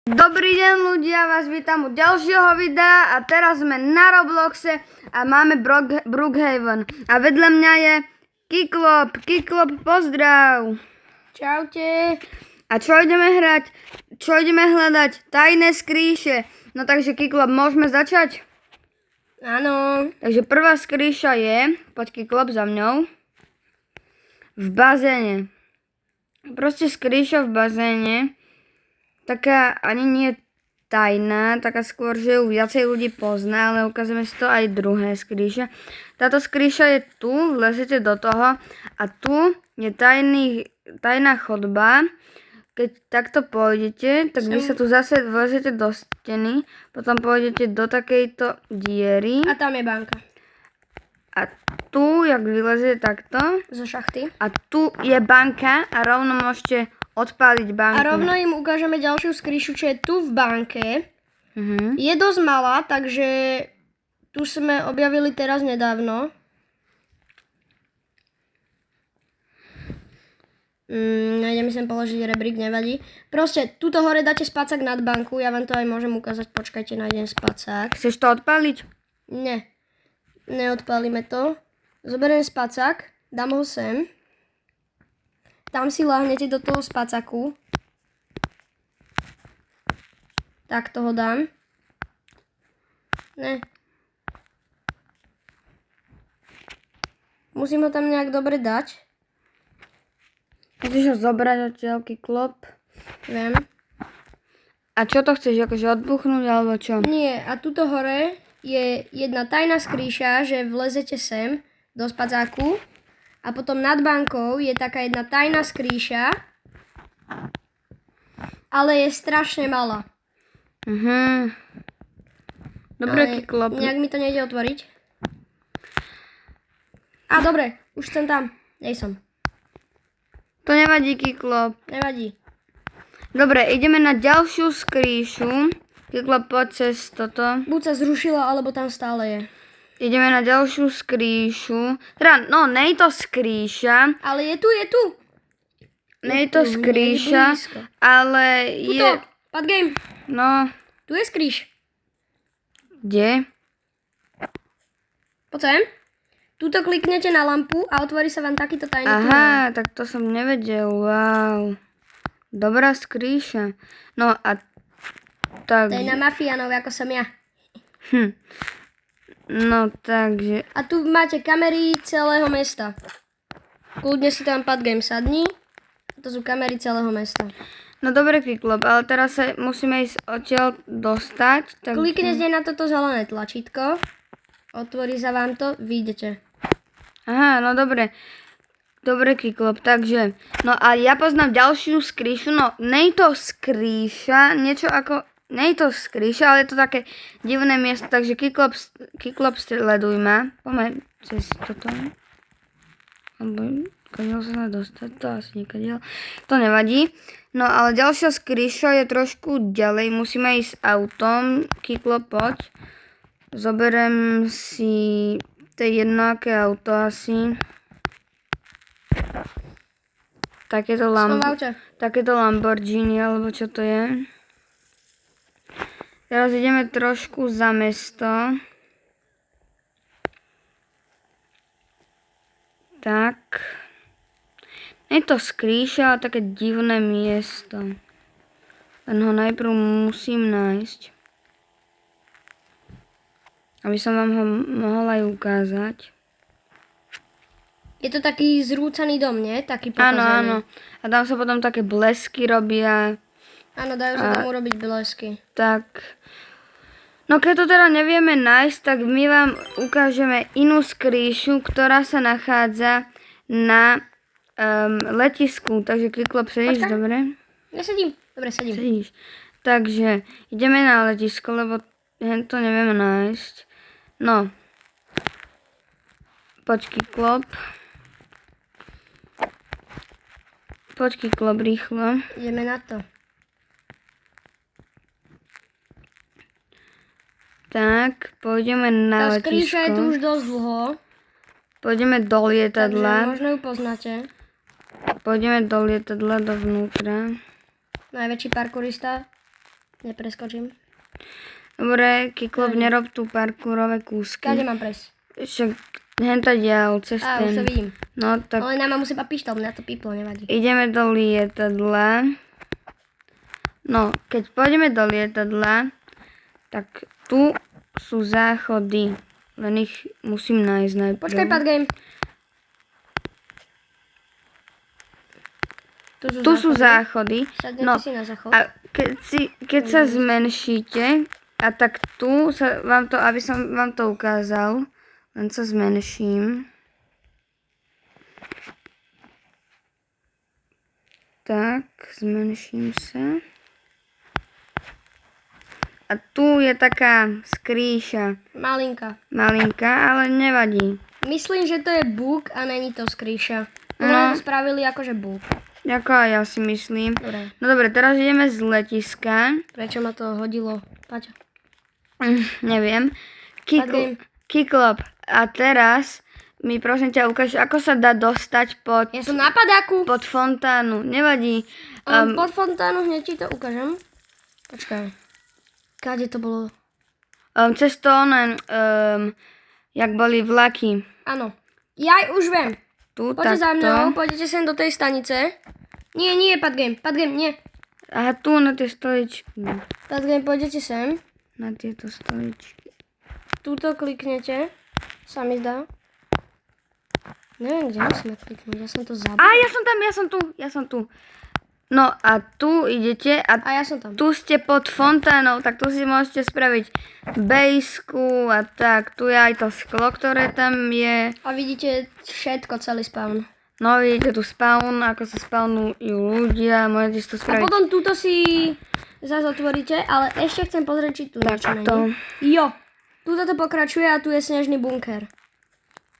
Dobrý deň ľudia, vás vítam u ďalšieho videa a teraz sme na Robloxe a máme Brookhaven a vedľa mňa je Kiklop, pozdrav. Čaute. A čo ideme hrať? Čo ideme hľadať? Tajné skrýše. No takže Kiklop, môžeme začať? Áno. Takže prvá skrýša je, poď Kiklop za mňou, v bazéne. Proste skrýša v bazéne. Taká ani nie tajná, taká skôr, že ju viacej ľudí pozná, ale ukazujeme si to aj druhé skrýše. Táto skrýša je tu, vlezete do toho a tu je tajná chodba. Keď takto pôjdete, tak vy sa tu zase vlezete do steny, potom pôjdete do takejto diery. A tam je banka. A tu, jak vylezete takto. Zo šachty. A tu je banka a rovno môžete odpáliť banku. A rovno im ukážeme ďalšiu skrýšu, čo je tu v banke. Je dosť malá, takže tu sme objavili teraz nedávno. Nájdeme sem položiť rebrík, nevadí. Proste, tuto hore dáte spacák nad banku, ja vám to aj môžem ukázať, počkajte, nájdem spacák. Chceš to odpáliť? Nie, neodpálime to. Zoberiem spacák, dám ho sem. Tam si láhnete do toho spacáku. Tak toho dám. Ne. Musím ho tam nejak dobre dať. Chceš ho zobrať odtiaľ, Kiklop? Viem. A čo to chceš, akože odbuchnúť, alebo čo? Nie, a tuto hore je jedna tajná skrýša, že vlezete sem do spacáku. A potom nad bankou je taká jedna tajná skrýša. Ale je strašne malá. Dobre, Kiklop. Nejak mi to nejde otvoriť. A dobre, už som tam. Nej som. To nevadí, Kiklop. Nevadí. Dobre, ideme na ďalšiu skrýšu. Kiklop, poď cez toto. Buď sa zrušila, alebo tam stále je. Ideme na ďalšiu skrýšu. Teda, no, nej to skrýša. Ale je tu. Nej to skrýša, ale je... Tuto, pad game. No, Tu je skrýš. kde? Poď sem. Tuto kliknete na lampu a otvorí sa vám takýto tajný tunel. Aha, tak to som nevedel, wow. Dobrá skrýša. No a tak... To je na mafiánov, ako som ja. No takže... A tu máte kamery celého mesta. Kľudne si tam pad game sadni. To sú kamery celého mesta. No dobre, Kiklop, ale teraz sa musíme ísť odtiaľ dostať. Tak... Kliknete na toto zelené tlačítko. Otvorí sa vám to, vyjdete. Aha, no dobre. Dobre, Kiklop, takže... No a ja poznám ďalšiu skrýšu, no nej to skrýša, niečo ako... Nej to skrýša, ale je to také divné miesto, takže Kiklop sleduj ma. Poďme cez toto. Alebo kadiaľ sa dá dostať, to asi nekadiaľ. To nevadí. No ale ďalšia skrýša je trošku ďalej, musíme ísť autom. Kiklop, poď. Zoberiem si to jednaké auto asi. Takéto Lamborghini, alebo čo to je. Teraz ideme trošku za mesto. Tak. Je to skrýša, ale také divné miesto. Len ho najprv musím nájsť. Aby som vám ho mohol aj ukázať. Je to taký zrúcaný dom, nie? Taký pokazený. Áno. A tam sa potom také blesky robia. Áno, dajú sa tam urobiť blesky. Tak. No keď to teda nevieme nájsť, tak my vám ukážeme inú skrýšu, ktorá sa nachádza na letisku. Takže Kiklop, sedíš, dobre? Ja sedím. Dobre, sedím. Sedíš. Takže ideme na letisko, lebo to nevieme nájsť. No. Poď Kiklop, rýchlo. Ideme na to. Tak, pôjdeme na letisko. Tá skrýša je tu už dosť dlho. Pôjdeme do lietadla. Takže možno ju poznáte. Pôjdeme do lietadla dovnútra. Najväčší parkourista. Nepreskočím. Dobre, Kiklop, nerob tu parkourové kúsky. Kade mám prejsť? Však henta diaľ, cez Á, už to ten. vidím. No tak Ale nám musí iba pištol, mňa to píplo, nevadí. ideme do lietadla. No, keď pôjdeme do lietadla, tak tu sú záchody. Len ich musím nájsť najprv. Počkaj, Padgame. Tu sú záchody. Sadnete No, si na záchod. a keď sa zmenšíte, a tak tu sa vám to, aby som vám to ukázal, len sa zmenším. Tak, zmenším sa. A tu je taká skrýša, Malinka. malinká, ale nevadí. Myslím, že to je búk a není to skrýša. No. No. To spravili akože búk. Ako aj ja si myslím. Dobre. No dobre, teraz ideme z letiska. Prečo ma to hodilo? Paťo. Neviem. Padgame. Kiklop. A teraz mi prosím ťa ukáž, ako sa dá dostať Ja som na padáku. pod fontánu. Nevadí. Pod fontánu hneď ti to ukážem. Počkaj. Kade to bolo? Cez to onen, jak boli vlaky. Áno. Ja už viem. Tu, Poďte za mnou, takto. pôjdete sem do tej stanice. Nie, Padgame, nie. Aha, tu na tie stoličky. Padgame, pôjdete sem. Na tieto stoličky. Tuto kliknete. Sa mi zdá. Neviem, kde musíme kliknúť, ja som to zabudol. A ja som tam, ja som tu. No a tu idete a A ja som tam. tu ste pod fontánou, tak tu si môžete spraviť bejsku a tak. Tu je aj to sklo, ktoré tam je. A vidíte všetko, celý spawn. No vidíte tu spawn, ako sa spawnujú ľudia, môžete si to A spraviť. potom túto si zase otvoríte, ale ešte chcem pozrieť, či tu niečo Takto. není. Jo, túto to pokračuje a tu je snežný bunker.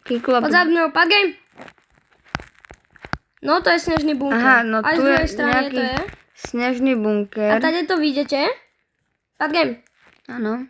Kiklop. Poď za mnou, Padgame! No, to je snežný bunker. Aha, no aj tu z druhej je strany nejaký to je. snežný A bunker. tady to vidíte. Padgame, Áno.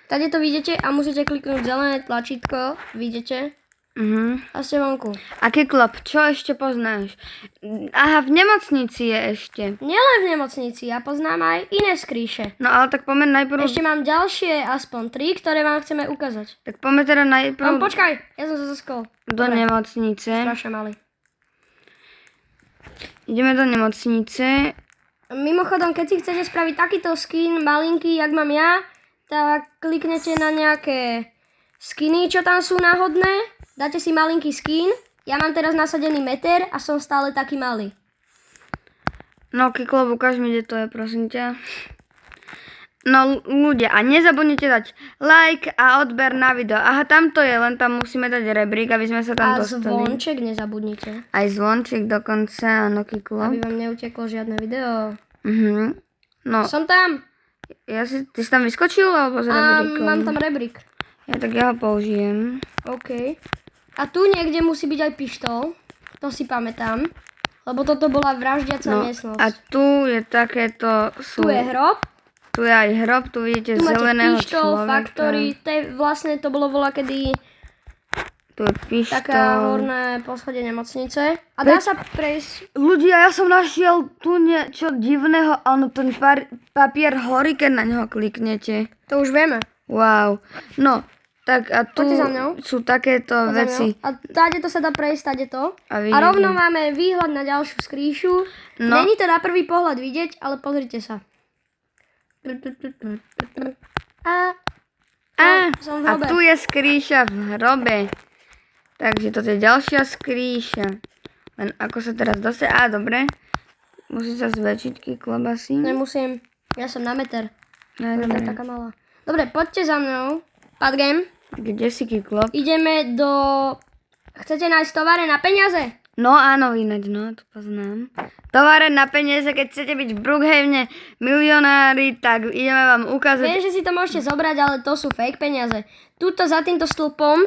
tady to vidíte a musíte kliknúť zelené tlačítko. Vidíte? A ste vonku. A Kiklop, čo ešte poznáš? Aha, v nemocnici je ešte. Nielen v nemocnici, ja poznám aj iné skrýše. No ale tak poďme najprv... Ešte mám ďalšie aspoň 3, ktoré vám chceme ukázať. Tak poďme teda najprv Počkaj, ja som sa zaskol. do nemocnice. Strašne malý. Ideme do nemocnice. Mimochodom, keď si chcete spraviť takýto skin malinký, jak mám ja, tak kliknete na nejaké skiny, čo tam sú náhodné. Dáte si malinký skin. Ja mám teraz nasadený meter a som stále taký malý. No Kiklop, ukáž mi, kde to je, prosím ťa. No ľudia, a nezabudnite dať like a odber na video. Aha, tam to je, len tam musíme dať rebrík, aby sme sa tam A dostali. zvonček nezabudnite, Aj zvonček dokonca, áno Kiklop. aby vám neuteklo žiadne video. No, Som tam ty si tam vyskočil, alebo s a rebríkom? mám tam rebrík. Ja tak ja ho použijem. OK. A tu niekde musí byť aj pištol. To si pamätám. Lebo toto bola vraždiaca No, miestnosť. a tu je takéto... Tu je hrob. Tu je aj hrob, tu vidíte Tu máte zeleného pištol, človeka. factory. Vlastne to bolo kedy Tu je pištol. taká horné poschodie nemocnice. A dá sa prejsť. Ľudia, ja som našiel tu niečo divného. Áno, ten papier horí, keď na neho kliknete. To už vieme. Wow. No, tak a tu Poďte za mnou. sú takéto veci. A táde to sa dá prejsť, táde to. A A vidíte. rovno máme výhľad na ďalšiu skrýšu. No. Není to na prvý pohľad vidieť, ale pozrite sa. Som v A hrobe. tu je skrýša v hrobe. Takže toto je ďalšia skrýša. Len ako sa teraz dostať? Á, dobre. Musí sa zväčšiť Kiklop asi. Nemusím. Ja som na meter. Á, To je dobre. taká malá. Dobre, poďte za mnou. Padgame. Kde si Kiklop? Ideme do... Chcete nájsť tovare na peniaze? No áno, ináč, no, to poznám. Tovare na peniaze, keď chcete byť v Brookhavene milionári, tak ideme vám ukázať. Viem, že si to môžete zobrať, ale to sú fake peniaze. Tuto za týmto stĺpom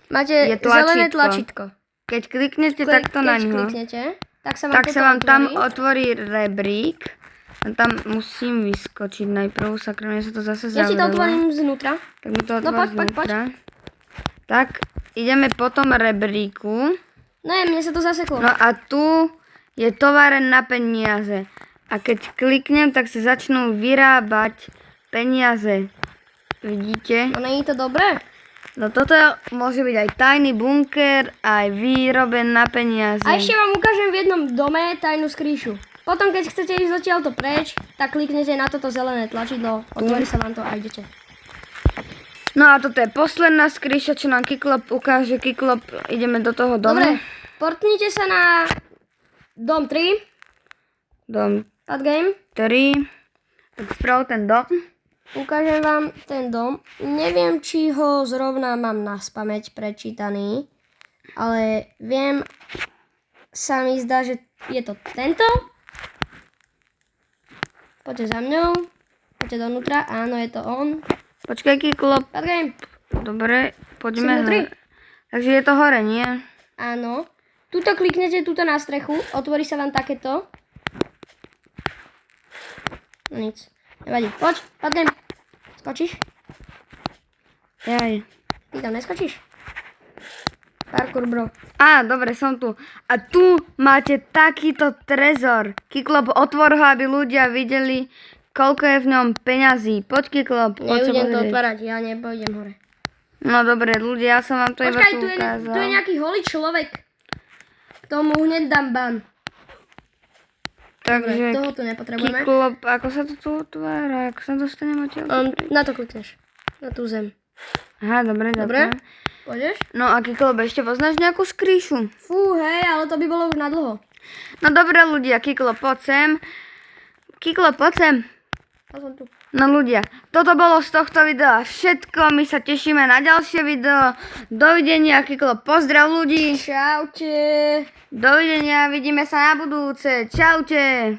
máte Je zelené tlačítko. tlačítko. Keď kliknete takto na Keď ňo, kliknete, tak sa vám, tak toto sa vám tam otvorí. otvorí rebrík. A tam musím vyskočiť najprv, sakra, mne sa to zase Ja ti to zavrelo. otvorím znútra. Tak mi to No, otvor poď. znútra. Tak, ideme po tom rebríku. Ne, mne sa to zaseklo. No a tu je továren na peniaze. A keď kliknem, tak sa začnú vyrábať peniaze. Vidíte? No není to dobré? No toto môže byť aj tajný bunker, aj výroben na peniaze. A ešte vám ukážem v jednom dome tajnú skrýšu. Potom, keď chcete ísť odtiaľto preč, tak kliknete na toto zelené tlačidlo, otvorí sa vám to a idete. No a toto je posledná skrýša, čo nám Kiklop ukáže. Kiklop, ideme do toho domu. Dobre, portnite sa na dom 3, Dom pad game. 3. Tak sprav ten dom. Ukážem vám ten dom. Neviem, či ho zrovna mám na spamäť prečítaný, ale viem, sa mi zdá, že je to tento. Poďte za mňou. Poďte donútra. Áno, je to on. Počkaj, Kiklop. Pad game. Dobre, poďme. Si vnútri? Takže je to hore, nie? Áno. Tuto kliknete tuto na strechu. Otvorí sa vám takéto. No nic. Nevadí. Poď, pad game. Skočíš? Jaj. Ty tam neskočíš? Parkour, bro. Á, dobre, som tu. A tu máte takýto trezor. Kiklop, otvor ho, aby ľudia videli, koľko je v ňom peňazí. Poď, Kiklop, poď sa Nejdem to pozrieť. otvárať, ja nepôjdem hore. No dobre, ľudia, ja som vám to iba Počkaj, tu ukázal. tu je nejaký holý človek. Tomu hneď dám ban. Dobre, Takže, toho tu nepotrebujeme. Kiklop, ako sa to tu otvára? Ako sa dostanem odtiaľ? Na to klikneš. Na tú zem. Aha, dobre, Dobre? dobre. Pôjdeš? No a Kiklop, ešte poznáš nejakú skrýšu? Fú, hej, ale to by bolo už na dlho. No dobre, ľudia, Kiklop, poď sem. Kiklop, poď sem. Ja som tu. No ľudia, toto bolo z tohto videa všetko, my sa tešíme na ďalšie video. Dovidenia, Kiklop, pozdrav ľudí. Čaute. Dovidenia, vidíme sa na budúce. Čaute.